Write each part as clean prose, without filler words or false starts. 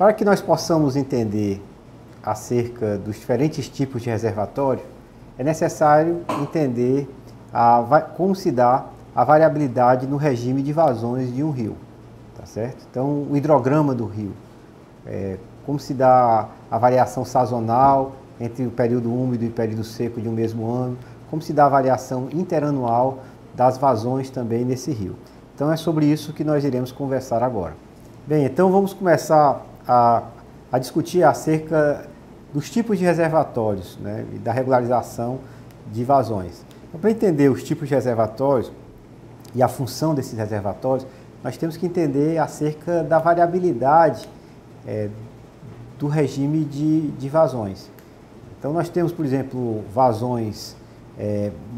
Para que nós possamos entender acerca dos diferentes tipos de reservatório, é necessário entender como se dá a variabilidade no regime de vazões de um rio, tá certo? Então, o hidrograma do rio, como se dá a variação sazonal entre o período úmido e o período seco de um mesmo ano, como se dá a variação interanual das vazões também nesse rio. Então, é sobre isso que nós iremos conversar agora. Bem, então vamos começar a discutir acerca dos tipos de reservatórios, né, e da regularização de vazões. Então, para entender os tipos de reservatórios e a função desses reservatórios, nós temos que entender acerca da variabilidade do regime de vazões. Então, nós temos, por exemplo, vazões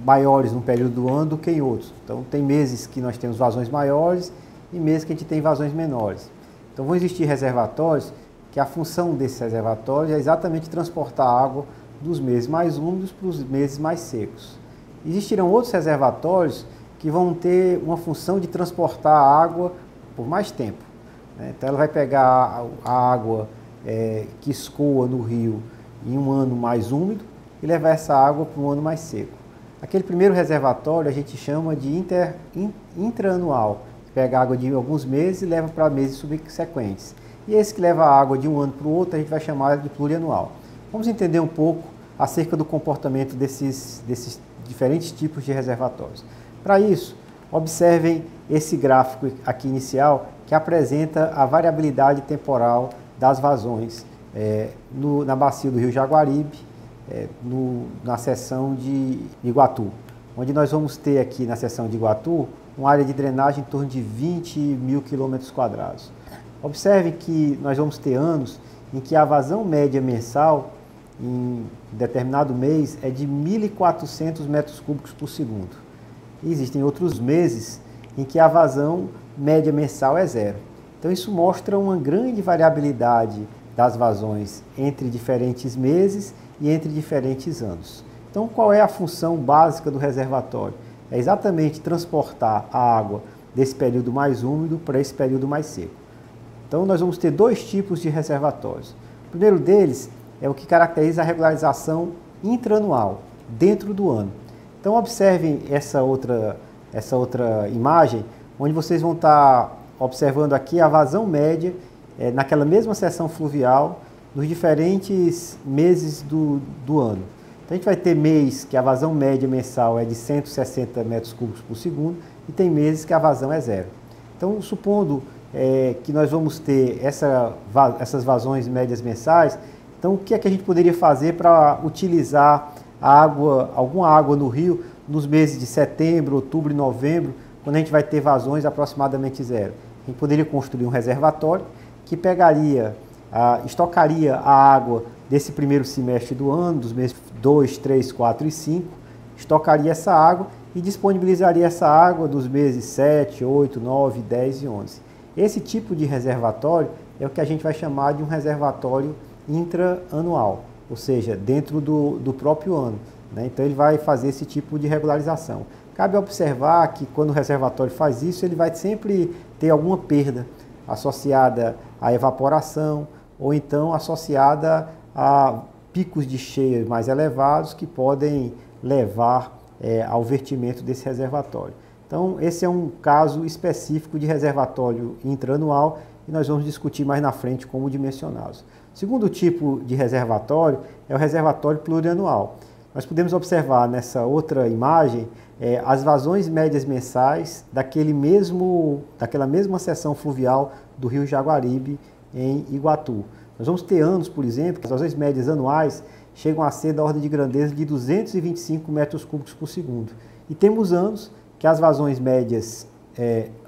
maiores num período do ano do que em outros. Então, tem meses que nós temos vazões maiores e meses que a gente tem vazões menores. Então, vão existir reservatórios que a função desses reservatórios é exatamente transportar água dos meses mais úmidos para os meses mais secos. Existirão outros reservatórios que vão ter uma função de transportar a água por mais tempo, né? Então, ela vai pegar a água que escoa no rio em um ano mais úmido e levar essa água para um ano mais seco. Aquele primeiro reservatório a gente chama de intraanual, que pega água de alguns meses e leva para meses subsequentes. E esse que leva a água de um ano para o outro a gente vai chamar de plurianual. Vamos entender um pouco acerca do comportamento desses diferentes tipos de reservatórios. Para isso, observem esse gráfico aqui inicial que apresenta a variabilidade temporal das vazões na bacia do Rio Jaguaribe, na seção de Iguatu, onde nós vamos ter aqui na seção de Iguatu uma área de drenagem em torno de 20 mil quilômetros quadrados. Observe que nós vamos ter anos em que a vazão média mensal em determinado mês é de 1.400 metros cúbicos por segundo. E existem outros meses em que a vazão média mensal é zero. Então isso mostra uma grande variabilidade das vazões entre diferentes meses e entre diferentes anos. Então qual é a função básica do reservatório? É exatamente transportar a água desse período mais úmido para esse período mais seco. Então nós vamos ter dois tipos de reservatórios. O primeiro deles é o que caracteriza a regularização intraanual, dentro do ano. Então observem essa outra imagem, onde vocês vão estar observando aqui a vazão média naquela mesma seção fluvial nos diferentes meses do ano. Então a gente vai ter mês que a vazão média mensal é de 160 metros cúbicos por segundo e tem meses que a vazão é zero. Então, supondo que nós vamos ter essas vazões médias mensais, então o que é que a gente poderia fazer para utilizar alguma água no rio nos meses de setembro, outubro e novembro, quando a gente vai ter vazões aproximadamente zero? A gente poderia construir um reservatório que estocaria a água desse primeiro semestre do ano, dos meses 2, 3, 4 e 5, estocaria essa água e disponibilizaria essa água dos meses 7, 8, 9, 10 e 11. Esse tipo de reservatório é o que a gente vai chamar de um reservatório intraanual, ou seja, dentro do próprio ano, né? Então ele vai fazer esse tipo de regularização. Cabe observar que quando o reservatório faz isso, ele vai sempre ter alguma perda associada à evaporação ou então associada a picos de cheia mais elevados que podem levar ao vertimento desse reservatório. Então, esse é um caso específico de reservatório intraanual e nós vamos discutir mais na frente como dimensioná-los. O segundo tipo de reservatório é o reservatório plurianual. Nós podemos observar nessa outra imagem as vazões médias mensais daquela mesma seção fluvial do Rio Jaguaribe em Iguatu. Nós vamos ter anos, por exemplo, que as vazões médias anuais chegam a ser da ordem de grandeza de 225 metros cúbicos por segundo. E temos anos que as vazões médias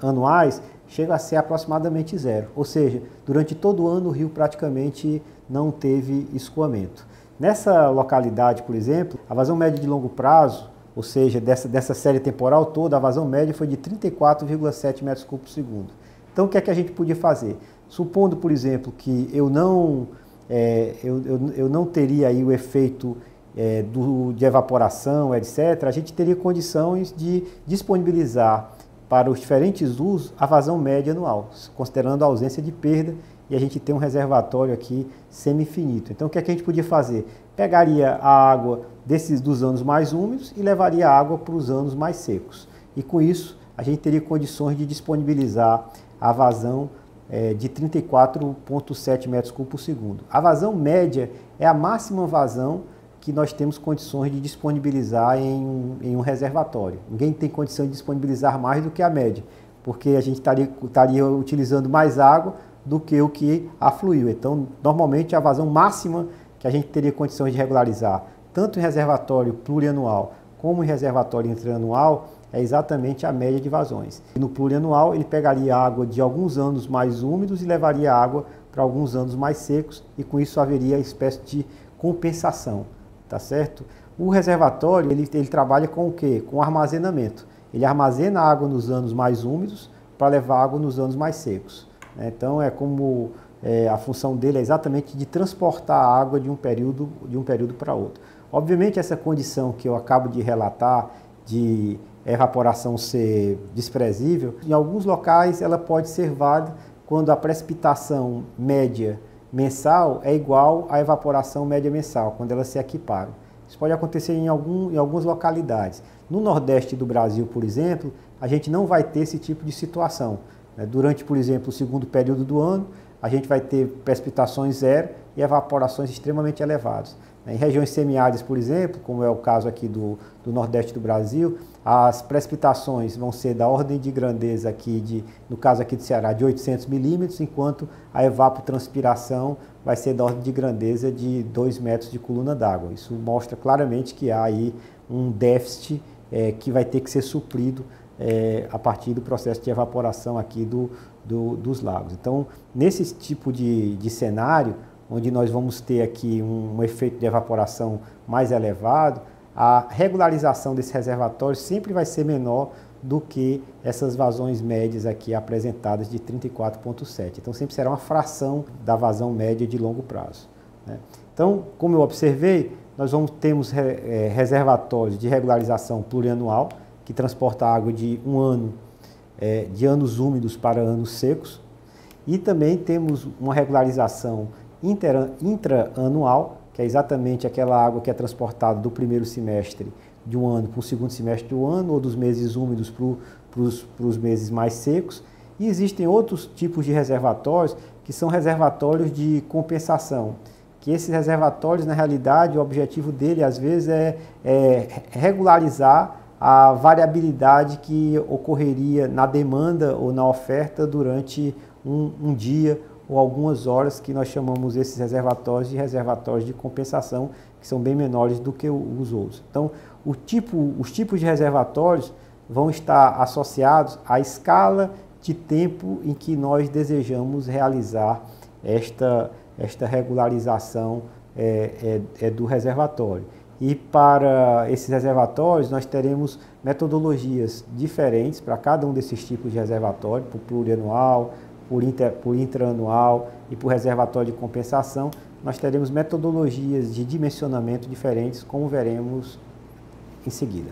anuais chegam a ser aproximadamente zero. Ou seja, durante todo o ano o rio praticamente não teve escoamento. Nessa localidade, por exemplo, a vazão média de longo prazo, ou seja, dessa série temporal toda, a vazão média foi de 34,7 metros cúbicos por segundo. Então, o que é que a gente podia fazer? Supondo, por exemplo, que eu não teria aí o efeito de evaporação, etc., a gente teria condições de disponibilizar para os diferentes usos a vazão média anual, considerando a ausência de perda e a gente tem um reservatório aqui semi-finito. Então o que é que a gente podia fazer? Pegaria a água dos anos mais úmidos e levaria a água para os anos mais secos. E com isso a gente teria condições de disponibilizar a vazão de 34,7 metros cúbicos por segundo. A vazão média é a máxima vazão que nós temos condições de disponibilizar em um reservatório. Ninguém tem condição de disponibilizar mais do que a média, porque a gente estaria utilizando mais água do que o que afluiu. Então, normalmente, a vazão máxima que a gente teria condições de regularizar, tanto em reservatório plurianual como em reservatório intraanual, é exatamente a média de vazões. E no plurianual, ele pegaria água de alguns anos mais úmidos e levaria água para alguns anos mais secos, e com isso haveria espécie de compensação, tá certo? O reservatório, ele trabalha com o quê? Com armazenamento. Ele armazena água nos anos mais úmidos para levar água nos anos mais secos. Então, a função dele é exatamente de transportar a água de um período para outro. Obviamente, essa condição que eu acabo de relatar, de evaporação ser desprezível, em alguns locais ela pode ser válida quando a precipitação média mensal é igual à evaporação média mensal, quando elas se equiparam. Isso pode acontecer em algumas localidades. No Nordeste do Brasil, por exemplo, a gente não vai ter esse tipo de situação. Durante, por exemplo, o segundo período do ano, a gente vai ter precipitações zero e evaporações extremamente elevadas. Em regiões semiáridas, por exemplo, como é o caso aqui do Nordeste do Brasil, as precipitações vão ser da ordem de grandeza aqui, no caso aqui do Ceará, de 800 milímetros, enquanto a evapotranspiração vai ser da ordem de grandeza de 2 metros de coluna d'água. Isso mostra claramente que há aí um déficit que vai ter que ser suprido a partir do processo de evaporação aqui dos lagos. Então, nesse tipo de cenário, onde nós vamos ter aqui um efeito de evaporação mais elevado, a regularização desse reservatório sempre vai ser menor do que essas vazões médias aqui apresentadas de 34,7. Então, sempre será uma fração da vazão média de longo prazo. Então, como eu observei, nós temos reservatórios de regularização plurianual, que transporta água de um ano, de anos úmidos para anos secos, e também temos uma regularização intraanual, que é exatamente aquela água que é transportada do primeiro semestre de um ano para o segundo semestre do ano, ou dos meses úmidos para os meses mais secos. E existem outros tipos de reservatórios, que são reservatórios de compensação, que esses reservatórios, na realidade, o objetivo dele, às vezes, é regularizar a variabilidade que ocorreria na demanda ou na oferta durante um dia ou algumas horas, que nós chamamos esses reservatórios de reservatórios de compensação, que são bem menores do que os outros. Então, os tipos de reservatórios vão estar associados à escala de tempo em que nós desejamos realizar esta regularização do reservatório. E para esses reservatórios, nós teremos metodologias diferentes para cada um desses tipos de reservatório, por plurianual, por intraanual e por reservatório de compensação. Nós teremos metodologias de dimensionamento diferentes, como veremos em seguida.